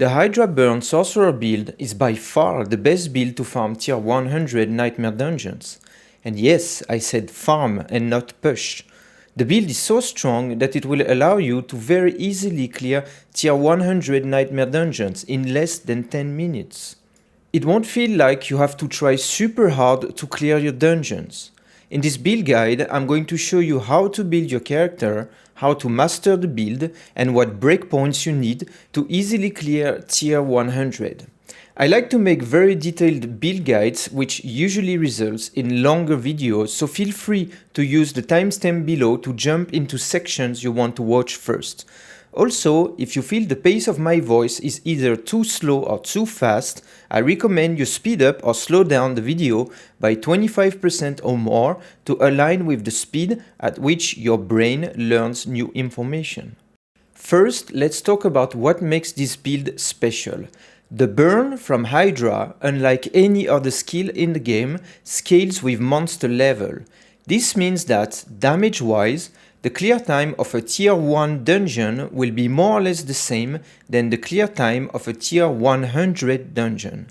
The Hydra Burn Sorcerer build is by far the best build to farm tier 100 Nightmare dungeons. And yes, I said farm and not push. The build is so strong that it will allow you to very easily clear tier 100 Nightmare dungeons in less than 10 minutes. It won't feel like you have to try super hard to clear your dungeons. In this build guide, I'm going to show you how to build your character, how to master the build, and what breakpoints you need to easily clear tier 100. I like to make very detailed build guides, which usually results in longer videos, so feel free to use the timestamp below to jump into sections you want to watch first. Also, if you feel the pace of my voice is either too slow or too fast, I recommend you speed up or slow down the video by 25% or more to align with the speed at which your brain learns new information. First, let's talk about what makes this build special. The burn from Hydra, unlike any other skill in the game, scales with monster level. This means that, damage-wise, the clear time of a tier 1 dungeon will be more or less the same than the clear time of a tier 100 dungeon.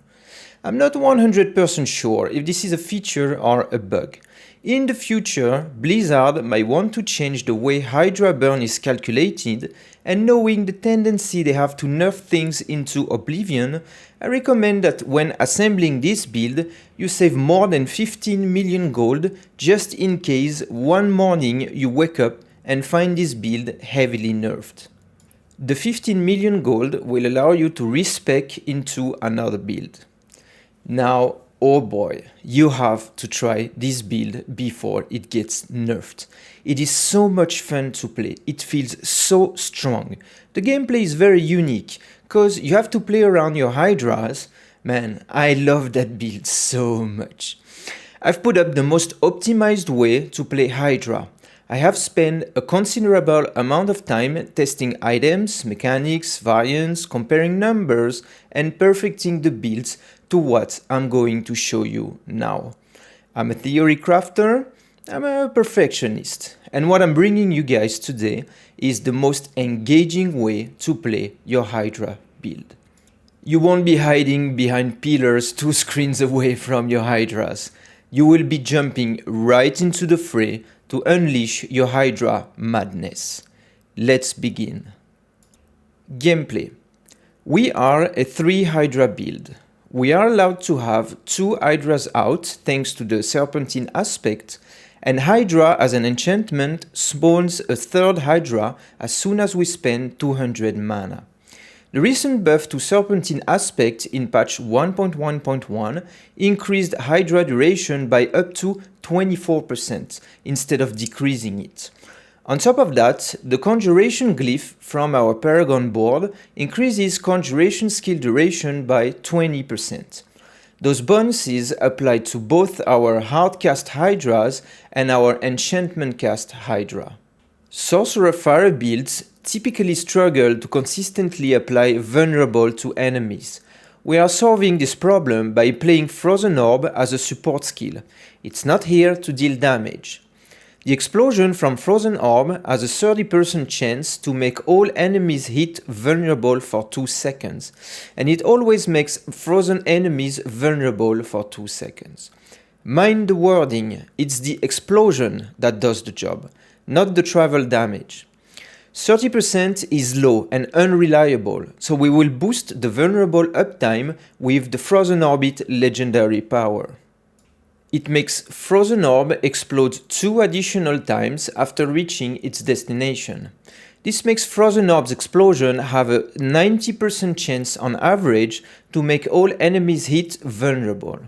I'm not 100% sure if this is a feature or a bug. In the future, Blizzard might want to change the way Hydra burn is calculated, and knowing the tendency they have to nerf things into oblivion, I recommend that when assembling this build, you save more than 15 million gold just in case one morning you wake up and find this build heavily nerfed. The 15 million gold will allow you to respec into another build. Now, oh boy, you have to try this build before it gets nerfed. It is so much fun to play, it feels so strong. The gameplay is very unique, cause you have to play around your hydras. Man, I love that build so much. I've put up the most optimized way to play Hydra. I have spent a considerable amount of time testing items, mechanics, variants, comparing numbers, and perfecting the builds to what I'm going to show you now. I'm a theory crafter, I'm a perfectionist, and what I'm bringing you guys today is the most engaging way to play your Hydra build. You won't be hiding behind pillars 2 screens away from your hydras. You will be jumping right into the fray to unleash your Hydra madness. Let's begin. Gameplay. We are a 3 Hydra build. We are allowed to have 2 Hydras out thanks to the serpentine aspect, and Hydra as an enchantment spawns a 3rd Hydra as soon as we spend 200 mana. The recent buff to serpentine aspect in patch 1.1.1 increased Hydra duration by up to 24% instead of decreasing it. On top of that, the conjuration glyph from our Paragon board increases conjuration skill duration by 20%. Those bonuses apply to both our hardcast hydras and our enchantment cast hydra. Sorcerer fire builds typically struggle to consistently apply vulnerable to enemies. We are solving this problem by playing Frozen Orb as a support skill. It's not here to deal damage. The explosion from Frozen Orb has a 30% chance to make all enemies hit vulnerable for 2 seconds, and it always makes frozen enemies vulnerable for 2 seconds. Mind the wording, it's the explosion that does the job, not the travel damage. 30% is low and unreliable, so we will boost the vulnerable uptime with the Frozen Orbit legendary power. It makes Frozen Orb explode 2 additional times after reaching its destination. This makes Frozen Orb's explosion have a 90% chance on average to make all enemies hit vulnerable.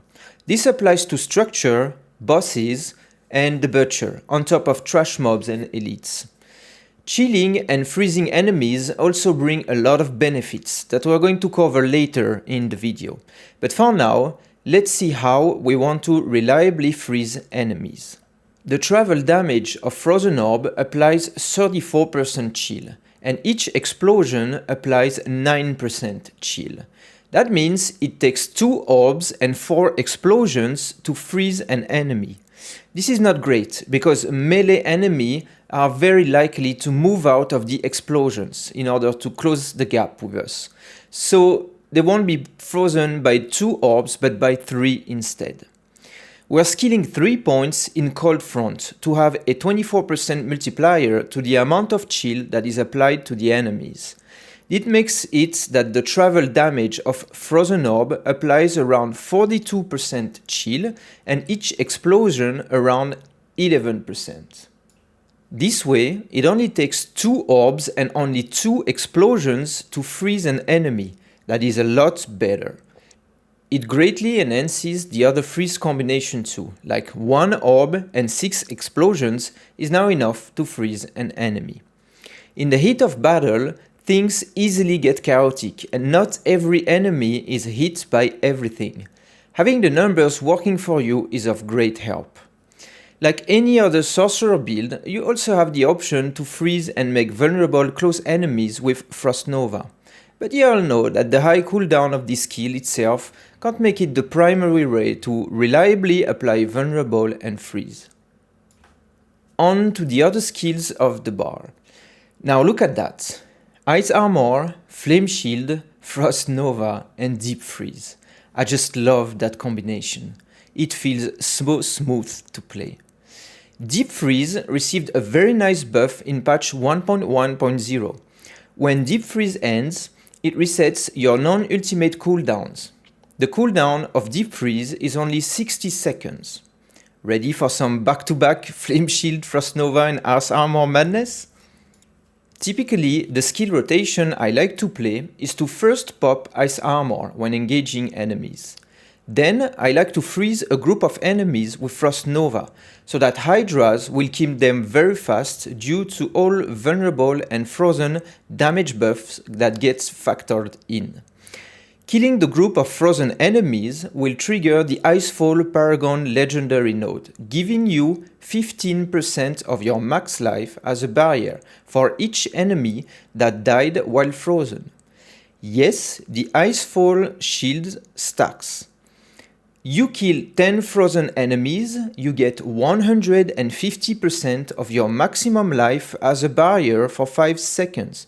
This applies to structure, bosses, and the butcher, on top of trash mobs and elites. Chilling and freezing enemies also bring a lot of benefits that we're going to cover later in the video. But for now, let's see how we want to reliably freeze enemies. The travel damage of Frozen Orb applies 34% chill, and each explosion applies 9% chill. That means it takes 2 orbs and 4 explosions to freeze an enemy. This is not great, because melee enemies are very likely to move out of the explosions in order to close the gap with us. So they won't be frozen by 2 orbs, but by 3 instead. We're skilling 3 points in Cold Front to have a 24% multiplier to the amount of chill that is applied to the enemies. It makes it that the travel damage of Frozen Orb applies around 42% chill and each explosion around 11%. This way, it only takes 2 orbs and only 2 explosions to freeze an enemy. That is a lot better. It greatly enhances the other freeze combination too, like 1 orb and 6 explosions is now enough to freeze an enemy. In the heat of battle, things easily get chaotic and not every enemy is hit by everything. Having the numbers working for you is of great help. Like any other sorcerer build, you also have the option to freeze and make vulnerable close enemies with Frost Nova. But you all know that the high cooldown of this skill itself can't make it the primary way to reliably apply vulnerable and freeze. On to the other skills of the bar. Now look at that. Ice Armor, Flame Shield, Frost Nova and Deep Freeze. I just love that combination. It feels so smooth to play. Deep Freeze received a very nice buff in patch 1.1.0. When Deep Freeze ends, it resets your non-ultimate cooldowns. The cooldown of Deep Freeze is only 60 seconds. Ready for some back-to-back Flame Shield, Frost Nova and Ice Armor madness? Typically, the skill rotation I like to play is to first pop Ice Armor when engaging enemies. Then I like to freeze a group of enemies with Frost Nova, so that hydras will kill them very fast due to all vulnerable and frozen damage buffs that gets factored in. Killing the group of frozen enemies will trigger the Icefall Paragon legendary node, giving you 15% of your max life as a barrier for each enemy that died while frozen. Yes, the Icefall shield stacks. You kill 10 frozen enemies, you get 150% of your maximum life as a barrier for 5 seconds.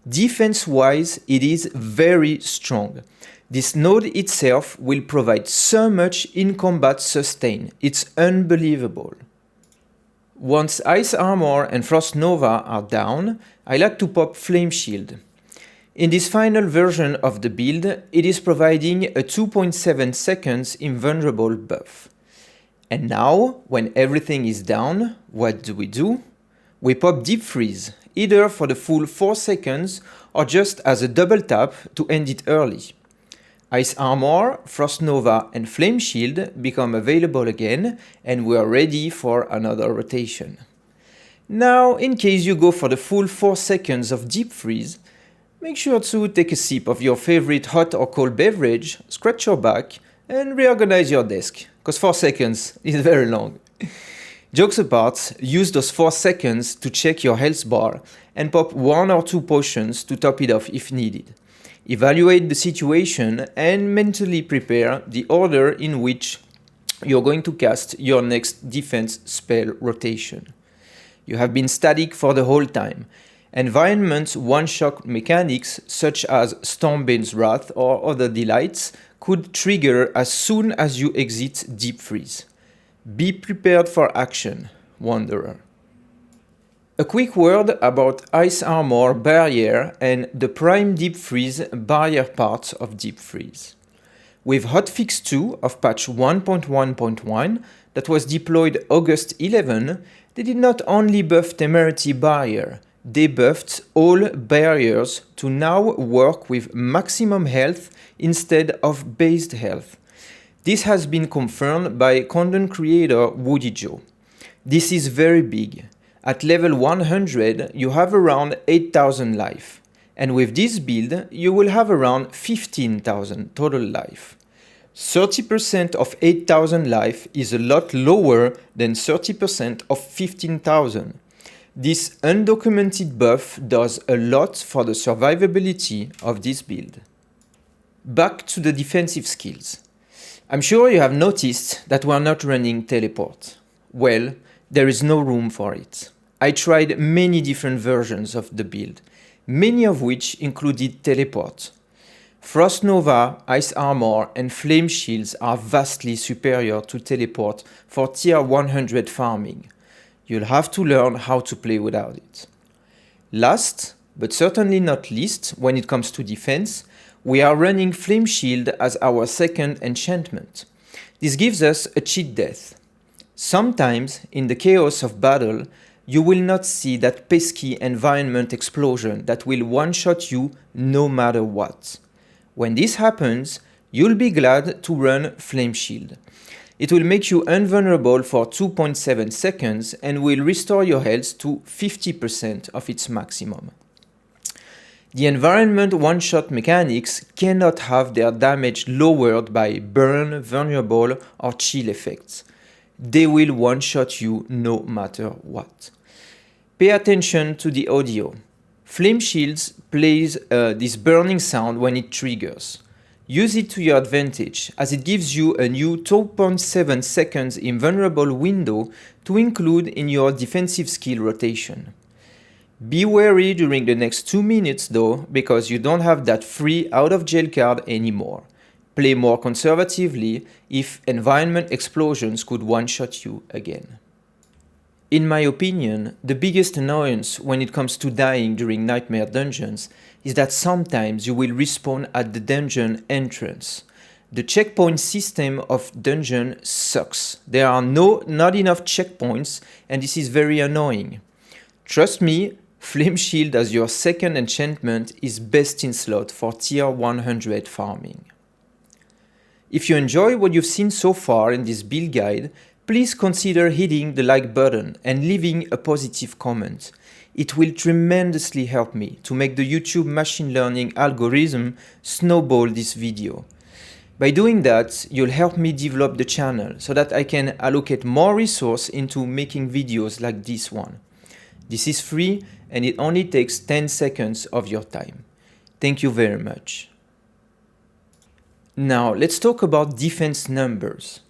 Defense-wise, it is very strong. This node itself will provide so much in-combat sustain, it's unbelievable. Once Ice Armor and Frost Nova are down, I like to pop Flame Shield. In this final version of the build, it is providing a 2.7 seconds invulnerable buff. And now, when everything is down, what do? We pop Deep Freeze, either for the full 4 seconds or just as a double tap to end it early. Ice Armor, Frost Nova and Flame Shield become available again and we are ready for another rotation. Now, in case you go for the full 4 seconds of Deep Freeze, make sure to take a sip of your favorite hot or cold beverage, scratch your back and reorganize your desk, cause 4 seconds is very long. Jokes apart, use those 4 seconds to check your health bar and pop 1 or 2 potions to top it off if needed. Evaluate the situation and mentally prepare the order in which you're going to cast your next defense spell rotation. You have been static for the whole time. Environment one-shot mechanics such as Stormbane's Wrath or other delights could trigger as soon as you exit Deep Freeze. Be prepared for action, Wanderer. A quick word about Ice Armor Barrier and the Prime Deep Freeze barrier part of Deep Freeze. With hotfix 2 of patch 1.1.1 that was deployed August 11, they did not only buff Temerity Barrier, they buffed all barriers to now work with maximum health instead of based health. This has been confirmed by content creator Woody Joe. This is very big. At level 100, you have around 8,000 life. And with this build, you will have around 15,000 total life. 30% of 8,000 life is a lot lower than 30% of 15,000. This undocumented buff does a lot for the survivability of this build. Back to the defensive skills. I'm sure you have noticed that we're not running teleport. Well, there is no room for it. I tried many different versions of the build, many of which included teleport. Frost Nova, Ice Armor and Flame Shields are vastly superior to teleport for tier 100 farming. You'll have to learn how to play without it. Last, but certainly not least, when it comes to defense, we are running Flame Shield as our second enchantment. This gives us a cheat death. Sometimes, in the chaos of battle, you will not see that pesky environment explosion that will one-shot you no matter what. When this happens, you'll be glad to run Flame Shield. It will make you invulnerable for 2.7 seconds and will restore your health to 50% of its maximum. The environment one-shot mechanics cannot have their damage lowered by burn, vulnerable or chill effects. They will one-shot you no matter what. Pay attention to the audio. Flame Shields plays this burning sound when it triggers. Use it to your advantage, as it gives you a new 2.7 seconds invulnerable window to include in your defensive skill rotation. Be wary during the next 2 minutes though, because you don't have that free out of jail card anymore. Play more conservatively if environment explosions could one-shot you again. In my opinion, the biggest annoyance when it comes to dying during nightmare dungeons is that sometimes you will respawn at the dungeon entrance. The checkpoint system of dungeon sucks. There are not enough checkpoints and this is very annoying. Trust me, Flame Shield as your second enchantment is best in slot for tier 100 farming. If you enjoy what you've seen so far in this build guide, please consider hitting the like button and leaving a positive comment. It will tremendously help me to make the YouTube machine learning algorithm snowball this video. By doing that, you'll help me develop the channel so that I can allocate more resource into making videos like this one. This is free and it only takes 10 seconds of your time. Thank you very much. Now let's talk about defense numbers.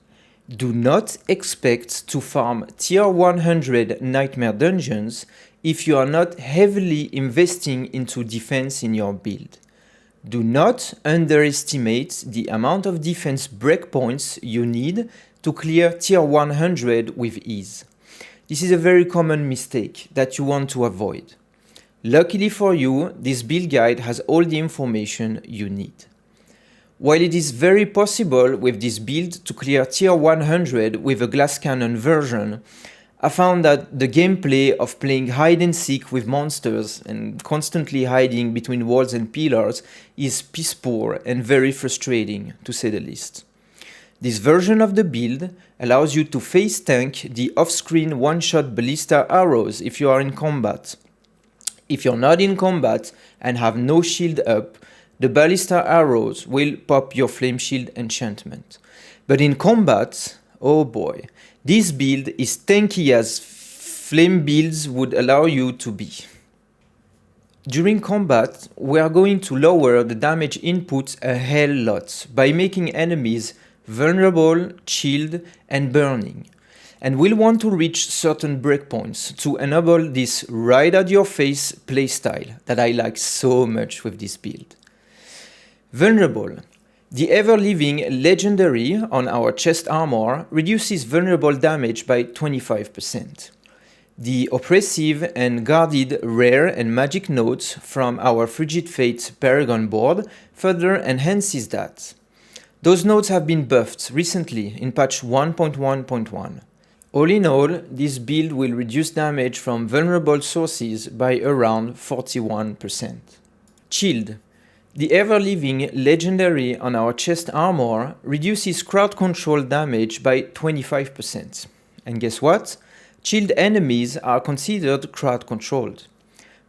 Do not expect to farm tier 100 nightmare dungeons if you are not heavily investing into defense in your build. Do not underestimate the amount of defense breakpoints you need to clear tier 100 with ease. This is a very common mistake that you want to avoid. Luckily for you, this build guide has all the information you need. While it is very possible with this build to clear tier 100 with a glass cannon version, I found that the gameplay of playing hide and seek with monsters and constantly hiding between walls and pillars is piss poor and very frustrating, to say the least. This version of the build allows you to face tank the off-screen one-shot ballista arrows if you are in combat. If you're not in combat and have no shield up, the ballista arrows will pop your flame shield enchantment. But in combat, oh boy, this build is tanky as flame builds would allow you to be. During combat, we are going to lower the damage input a hell lot by making enemies vulnerable, chilled and burning. And we'll want to reach certain breakpoints to enable this right at your face playstyle that I like so much with this build. Vulnerable. The ever-living legendary on our chest armor reduces vulnerable damage by 25%. The oppressive and guarded rare and magic notes from our Frigid Fate Paragon board further enhances that. Those notes have been buffed recently in patch 1.1.1. All in all, this build will reduce damage from vulnerable sources by around 41%. Chilled. The ever-living legendary on our chest armor reduces crowd control damage by 25%. And guess what? Chilled enemies are considered crowd controlled.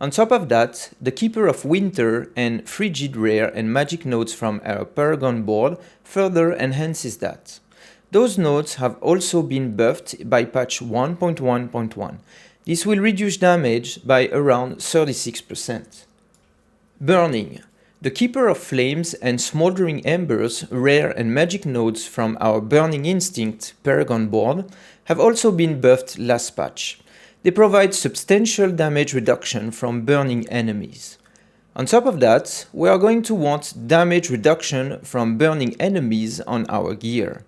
On top of that, the Keeper of Winter and Frigid Rare and Magic nodes from our Paragon board further enhances that. Those nodes have also been buffed by patch 1.1.1. This will reduce damage by around 36%. Burning. The Keeper of Flames and Smoldering Embers, rare and magic nodes from our Burning Instinct Paragon board, have also been buffed last patch. They provide substantial damage reduction from burning enemies. On top of that, we are going to want damage reduction from burning enemies on our gear.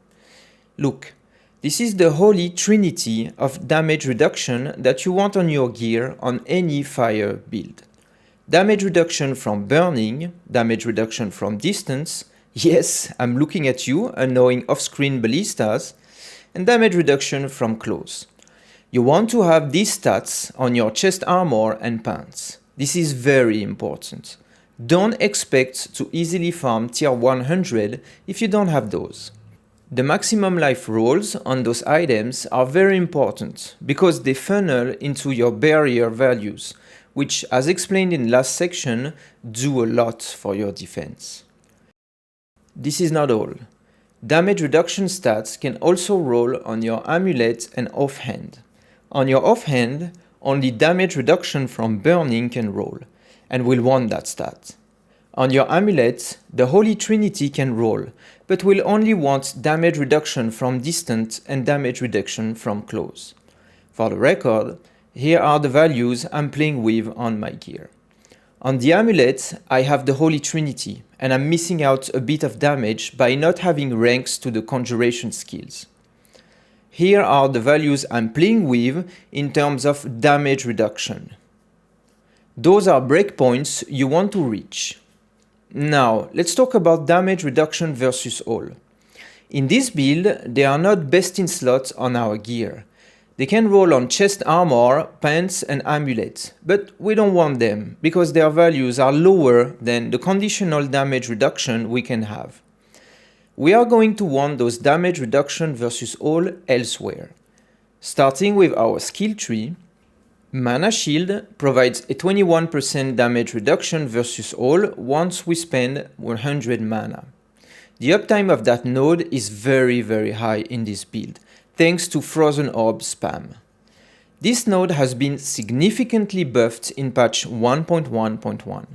Look, this is the holy trinity of damage reduction that you want on your gear on any fire build. Damage reduction from burning, damage reduction from distance, yes, I'm looking at you, annoying off-screen ballistas, and damage reduction from close. You want to have these stats on your chest armor and pants. This is very important. Don't expect to easily farm tier 100 if you don't have those. The maximum life rolls on those items are very important because they funnel into your barrier values, which, as explained in last section, do a lot for your defense. This is not all. Damage reduction stats can also roll on your amulet and offhand. On your offhand, only damage reduction from burning can roll, and we'll want that stat. On your amulet, the Holy Trinity can roll, but we'll only want damage reduction from distant and damage reduction from close. For the record, here are the values I'm playing with on my gear. On the amulet, I have the Holy Trinity, and I'm missing out a bit of damage by not having ranks to the conjuration skills. Here are the values I'm playing with in terms of damage reduction. Those are breakpoints you want to reach. Now, let's talk about damage reduction versus all. In this build, they are not best in slot on our gear. They can roll on chest armor, pants and amulets, but we don't want them because their values are lower than the conditional damage reduction we can have. We are going to want those damage reduction versus all elsewhere. Starting with our skill tree, Mana Shield provides a 21% damage reduction versus all once we spend 100 mana. The uptime of that node is very high in this build, thanks to Frozen Orb spam. This node has been significantly buffed in patch 1.1.1.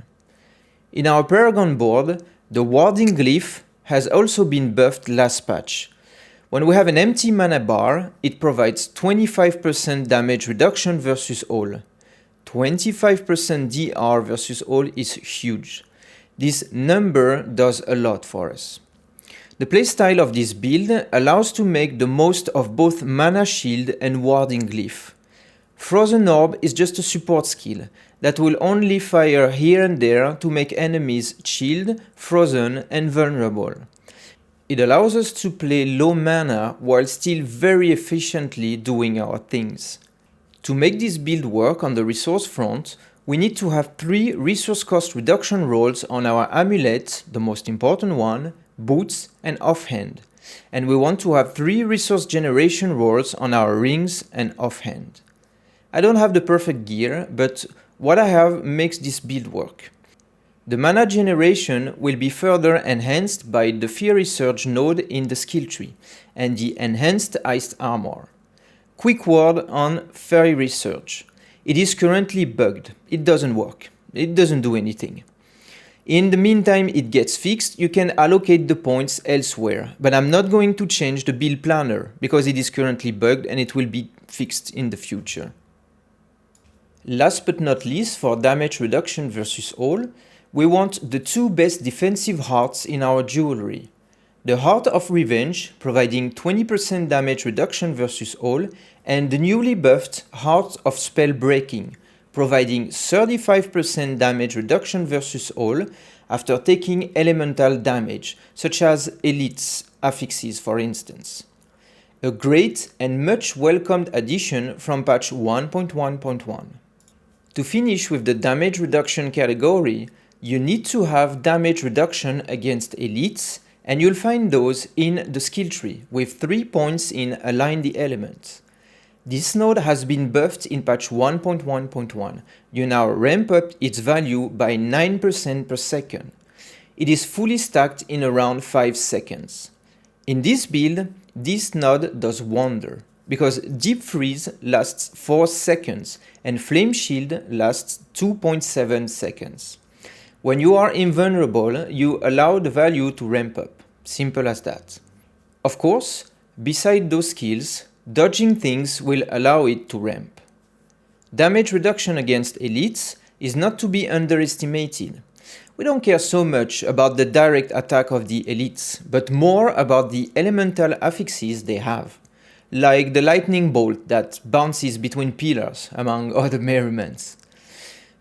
In our Paragon board, the Warding Glyph has also been buffed last patch. When we have an empty mana bar, it provides 25% damage reduction versus all. 25% DR versus all is huge. This number does a lot for us. The playstyle of this build allows to make the most of both Mana Shield and Warding Glyph. Frozen Orb is just a support skill that will only fire here and there to make enemies chilled, frozen and vulnerable. It allows us to play low mana while still very efficiently doing our things. To make this build work on the resource front, we need to have 3 resource cost reduction rolls on our amulet, the most important one, boots and offhand. And we want to have 3 resource generation rolls on our rings and offhand. I don't have the perfect gear, but what I have makes this build work. The mana generation will be further enhanced by the Fiery Surge node in the skill tree and the enhanced iced armor. Quick word on Fiery Surge. It is currently bugged. It doesn't work. It doesn't do anything. In the meantime it gets fixed, you can allocate the points elsewhere, but I'm not going to change the build planner because it is currently bugged and it will be fixed in the future. Last but not least, for damage reduction versus all, we want the 2 best defensive hearts in our jewelry. The Heart of Revenge, providing 20% damage reduction versus all, and the newly buffed Heart of Spell Breaking, providing 35% damage reduction versus all after taking elemental damage, such as Elite's affixes for instance. A great and much welcomed addition from patch 1.1.1. To finish with the damage reduction category, you need to have damage reduction against elites, and you'll find those in the skill tree with 3 points in Align the Elements. This node has been buffed in patch 1.1.1. You now ramp up its value by 9% per second. It is fully stacked in around 5 seconds. In this build, this node does wonder, because Deep Freeze lasts 4 seconds and Flame Shield lasts 2.7 seconds. When you are invulnerable, you allow the value to ramp up. Simple as that. Of course, beside those skills, dodging things will allow it to ramp. Damage reduction against elites is not to be underestimated. We don't care so much about the direct attack of the elites, but more about the elemental affixes they have, like the lightning bolt that bounces between pillars, among other merriments.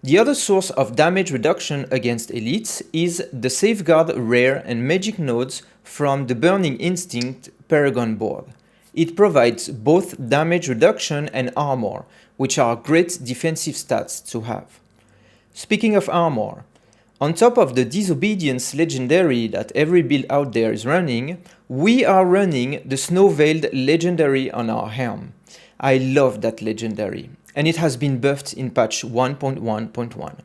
The other source of damage reduction against elites is the safeguard rare and magic nodes from the Burning Instinct Paragon board. It provides both damage reduction and armor, which are great defensive stats to have. Speaking of armor, on top of the Disobedience legendary that every build out there is running, we are running the Snow-Veiled legendary on our helm. I love that legendary, and it has been buffed in patch 1.1.1.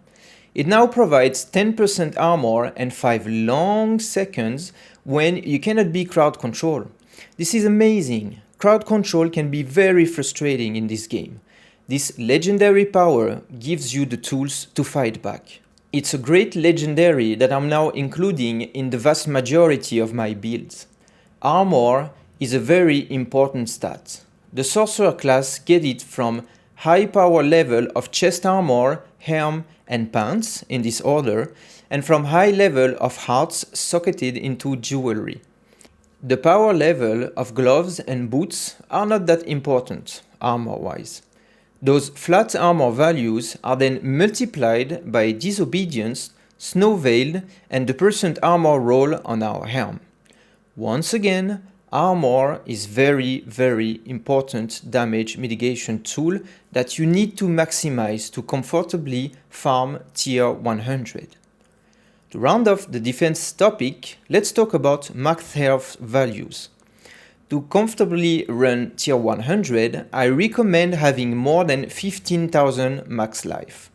It now provides 10% armor and 5 long seconds when you cannot be crowd control. This is amazing. Crowd control can be very frustrating in this game. This legendary power gives you the tools to fight back. It's a great legendary that I'm now including in the vast majority of my builds. Armor is a very important stat. The Sorcerer class get it from high power level of chest armor, helm and pants in this order, and from high level of hearts socketed into jewelry. The power level of gloves and boots are not that important, armor-wise. Those flat armor values are then multiplied by Disobedience, Snow-Veiled, and the percent armor roll on our helm. Once again, armor is very important damage mitigation tool that you need to maximize to comfortably farm tier 100. To round off the defense topic, let's talk max health values. To comfortably run tier 100, I recommend having more than 15,000 max life.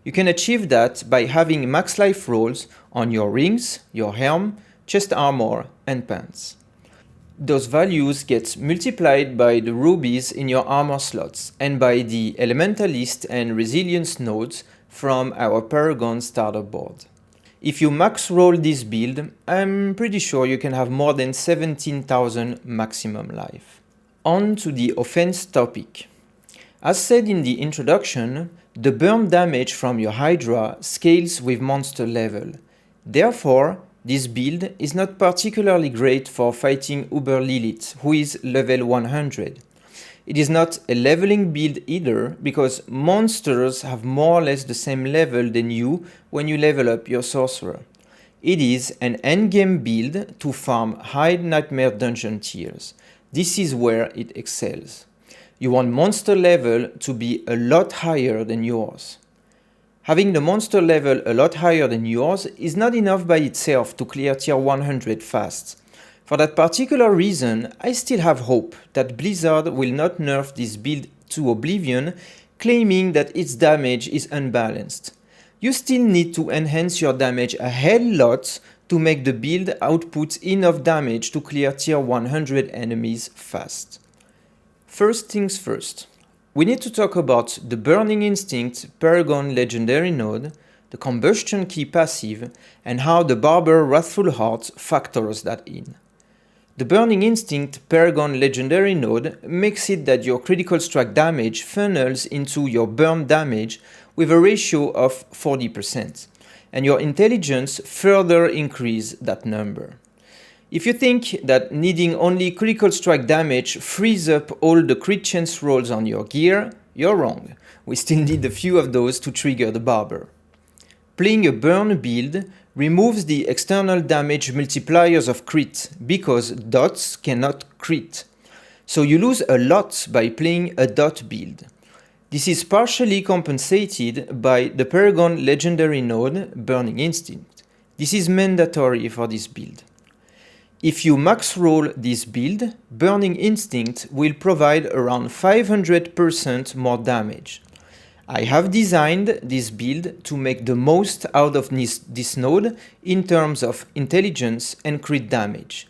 You can achieve that by having max life rolls on your rings, your helm, chest armor and pants. Those values get multiplied by the rubies in your armor slots and by the elementalist and resilience nodes from our Paragon starter board. If you max roll this build, I'm pretty sure you can have more than 17,000 maximum life. On to the offense topic. As said in the introduction, the burn damage from your Hydra scales with monster level. Therefore, this build is not particularly great for fighting Uber Lilith, who is level 100. It is not a leveling build either, because monsters have more or less the same level than you when you level up your Sorcerer. It is an endgame build to farm high Nightmare Dungeon tiers. This is where it excels. You want monster level to be a lot higher than yours. Having the monster level a lot higher than yours is not enough by itself to clear tier 100 fast. For that particular reason, I still have hope that Blizzard will not nerf this build to oblivion, claiming that its damage is unbalanced. You still need to enhance your damage a hell lot to make the build output enough damage to clear tier 100 enemies fast. First things first, we need to talk about the Burning Instinct Paragon legendary node, the Combustion Key passive, and how the Barber Wrathful Heart factors that in. The Burning Instinct Paragon legendary node makes it that your critical strike damage funnels into your burn damage with a ratio of 40%, and your intelligence further increases that number. If you think that needing only critical strike damage frees up all the crit chance rolls on your gear, you're wrong. We still need a few of those to trigger the Barber. Playing a burn build removes the external damage multipliers of crit, because dots cannot crit. So you lose a lot by playing a dot build. This is partially compensated by the Paragon legendary node Burning Instinct. This is mandatory for this build. If you max roll this build, Burning Instinct will provide around 500% more damage. I have designed this build to make the most out of this node in terms of intelligence and crit damage.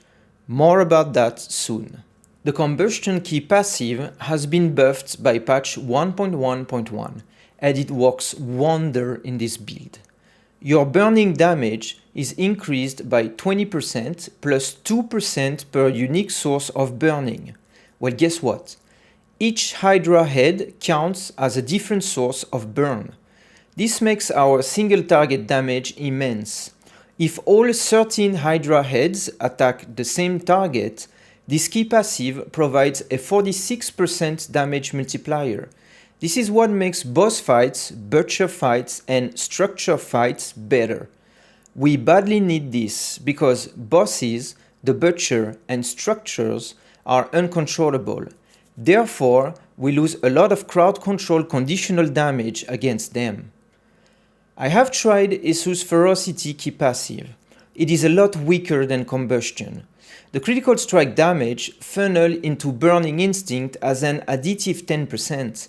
More about that soon. The Combustion Key passive has been buffed by patch 1.1.1 and it works wonder in this build. your burning damage is increased by 20% plus 2% per unique source of burning. Well, guess what? Each Hydra head counts as a different source of burn. This makes our single target damage immense. If all 13 Hydra heads attack the same target, this key passive provides a 46% damage multiplier. This is what makes boss fights, butcher fights, and structure fights better. We badly need this because bosses, the butcher, and structures are uncontrollable. Therefore, we lose a lot of crowd control conditional damage against them. I have tried Esu's Ferocity key passive. It is a lot weaker than Combustion. The critical strike damage funnels into Burning Instinct as an additive 10%.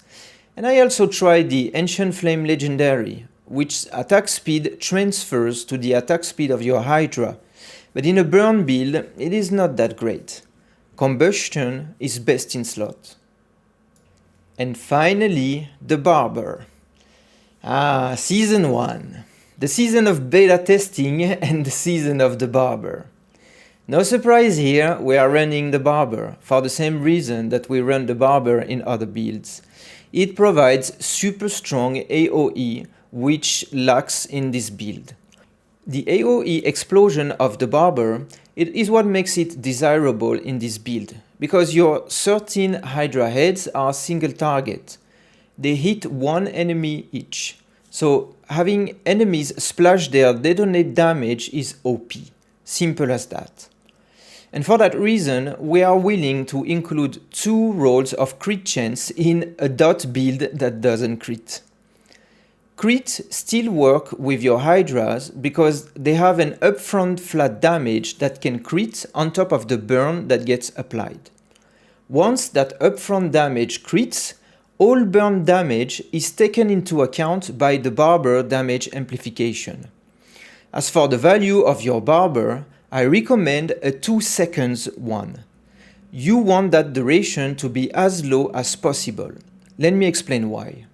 And I also tried the Ancient Flame Legendary, which attack speed transfers to the attack speed of your Hydra. But in a burn build, it is not that great. Combustion is best in slot. And finally, the Barber. Season 1. The season of beta testing and the season of the Barber. No surprise here, we are running the Barber, for the same reason that we run the Barber in other builds. It provides super strong AoE, which lacks in this build. The AoE explosion of the Barber is what makes it desirable in this build, because your 13 Hydra heads are single target. They hit one enemy each, so having enemies splash their detonate damage is OP. Simple as that. And for that reason, we are willing to include 2 rolls of crit chance in a dot build that doesn't crit. Crit still work with your Hydras because they have an upfront flat damage that can crit on top of the burn that gets applied. Once that upfront damage crits, all burn damage is taken into account by the Barber damage amplification. As for the value of your Barber, I recommend a 2 seconds one. You want that duration to be as low as possible. Let me explain why.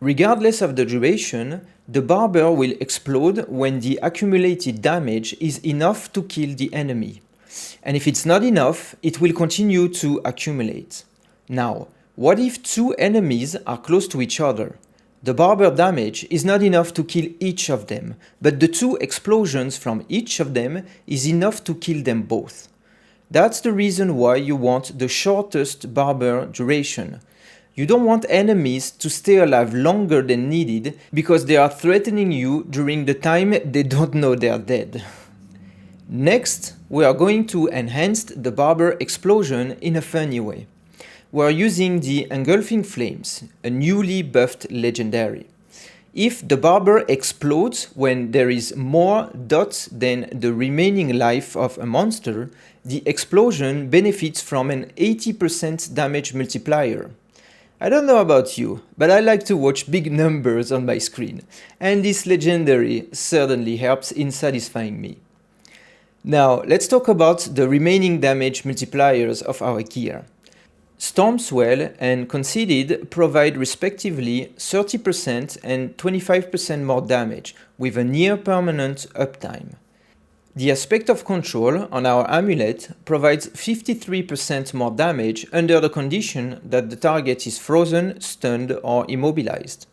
Regardless of the duration, the Barber will explode when the accumulated damage is enough to kill the enemy. And if it's not enough, it will continue to accumulate. Now, what if 2 enemies are close to each other? The Barber damage is not enough to kill each of them, but the 2 explosions from each of them is enough to kill them both. That's the reason why you want the shortest Barber duration. You don't want enemies to stay alive longer than needed because they are threatening you during the time they don't know they are dead. Next, we are going to enhance the Barber explosion in a funny way. We are using the Engulfing Flames, a newly buffed legendary. If the Barber explodes when there is more dots than the remaining life of a monster, the explosion benefits from an 80% damage multiplier. I don't know about you, but I like to watch big numbers on my screen, and this legendary certainly helps in satisfying me. Now, let's talk about the remaining damage multipliers of our gear. Stormswell and Conceded provide respectively 30% and 25% more damage, with a near-permanent uptime. The Aspect of Control on our amulet provides 53% more damage under the condition that the target is frozen, stunned, or immobilized.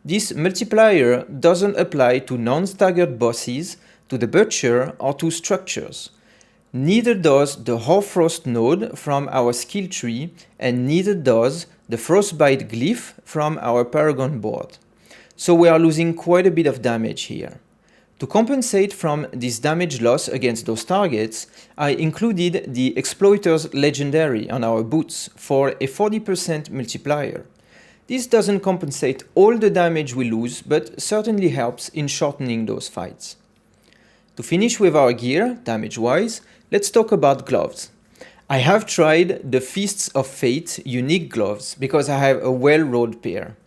This multiplier doesn't apply to non-staggered bosses, to the Butcher, or to structures. Neither does the Hoarfrost node from our skill tree, and neither does the Frostbite glyph from our Paragon board. So we are losing quite a bit of damage here. To compensate from this damage loss against those targets, I included the Exploiter's Legendary on our boots for a 40% multiplier. This doesn't compensate all the damage we lose, but certainly helps in shortening those fights. To finish with our gear, damage-wise, let's talk about gloves. I have tried the Fists of Fate unique gloves because I have a well-rolled pair.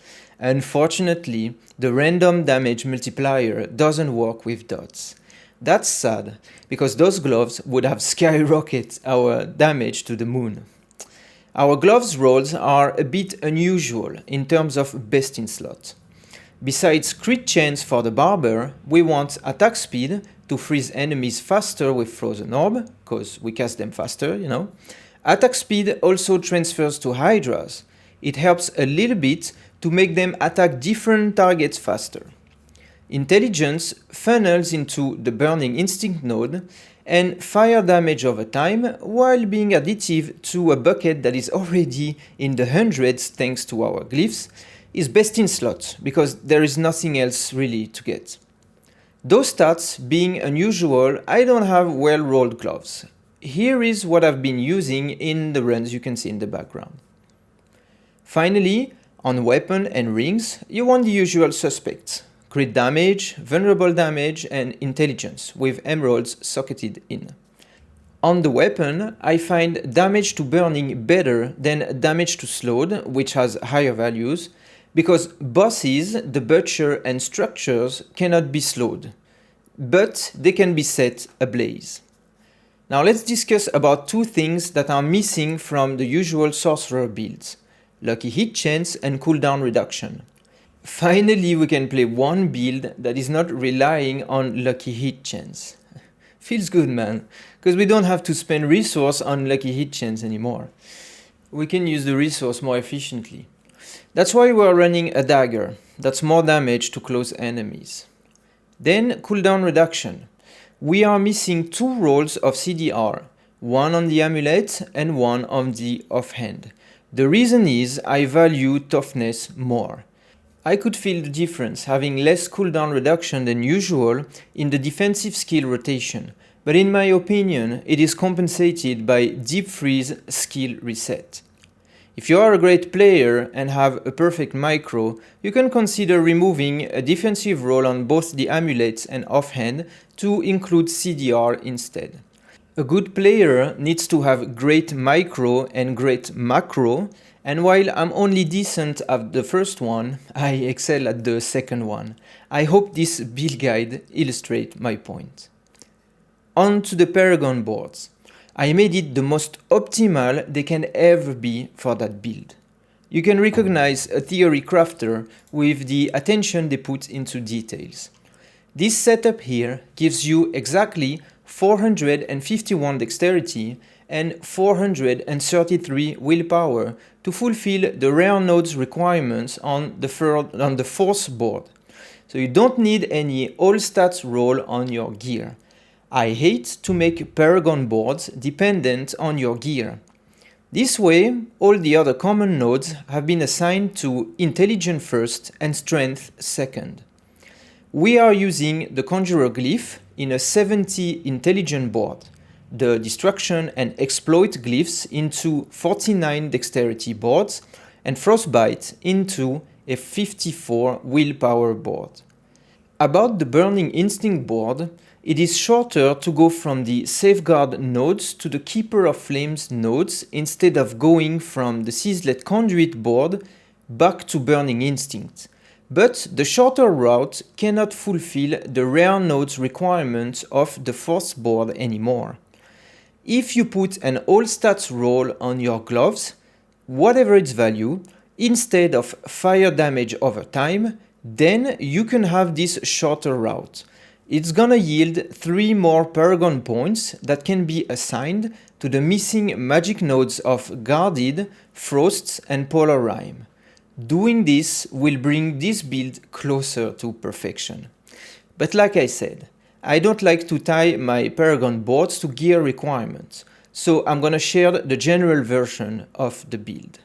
Unfortunately, the random damage multiplier doesn't work with dots. That's sad, because those gloves would have skyrocketed our damage to the moon. Our gloves rolls are a bit unusual in terms of best in slot. Besides crit chance for the barber, we want attack speed to freeze enemies faster with frozen orb, because we cast them faster, you know. Attack speed also transfers to hydras. It helps a little bit to make them attack different targets faster. Intelligence funnels into the burning instinct node and fire damage over time while being additive to a bucket that is already in the hundreds thanks to our glyphs is best in slot because there is nothing else really to get. Those stats being unusual, I don't have well-rolled gloves. Here is what I've been using in the runs you can see in the background. Finally, on weapon and rings, you want the usual suspects. Crit damage, vulnerable damage, and intelligence, with emeralds socketed in. On the weapon, I find damage to burning better than damage to slowed, which has higher values, because bosses, the butcher and structures cannot be slowed, but they can be set ablaze. Now let's discuss about two things that are missing from the usual sorcerer builds: lucky hit chance and cooldown reduction. Finally, we can play one build that is not relying on lucky hit chance. Feels good, man, because we don't have to spend resource on lucky hit chance anymore. We can use the resource more efficiently. That's why we're running a dagger. That's more damage to close enemies. Then cooldown reduction. We are missing two rolls of CDR, one on the amulet and one on the offhand. The reason is I value toughness more. I could feel the difference having less cooldown reduction than usual in the defensive skill rotation, but in my opinion it is compensated by deep freeze skill reset. If you are a great player and have a perfect micro, you can consider removing a defensive roll on both the amulets and offhand to include CDR instead. A good player needs to have great micro and great macro, and while I'm only decent at the first one, I excel at the second one. I hope this build guide illustrates my point. On to the Paragon boards. I made it the most optimal they can ever be for that build. You can recognize a theory crafter with the attention they put into details. This setup here gives you exactly 451 dexterity and 433 willpower to fulfill the rare nodes requirements on the fourth board. So you don't need any all stats roll on your gear. I hate to make Paragon boards dependent on your gear. This way, all the other common nodes have been assigned to Intelligence first and Strength second. We are using the Conjurer glyph in a 70 Intelligence board, the Destruction and Exploit glyphs into 49 Dexterity boards, and Frostbite into a 54 Willpower board. About the Burning Instinct board, it is shorter to go from the Safeguard nodes to the Keeper of Flames nodes instead of going from the Sizzlet Conduit board back to Burning Instinct. But the shorter route cannot fulfill the rare nodes requirements of the fourth board anymore. If you put an all stats roll on your gloves, whatever its value, instead of fire damage over time, then you can have this shorter route. It's gonna yield 3 more Paragon points that can be assigned to the missing magic nodes of Guarded, Frosts and Polar Rime. Doing this will bring this build closer to perfection. But like I said, I don't like to tie my Paragon boards to gear requirements, so I'm gonna share the general version of the build.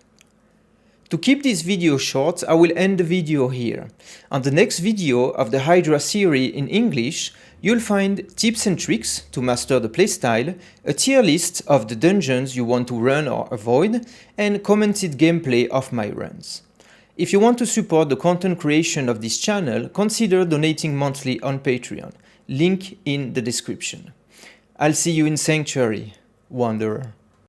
To keep this video short, I will end the video here. On the next video of the Hydra series in English, you'll find tips and tricks to master the playstyle, a tier list of the dungeons you want to run or avoid, and commented gameplay of my runs. If you want to support the content creation of this channel, consider donating monthly on Patreon. Link in the description. I'll see you in Sanctuary, Wanderer.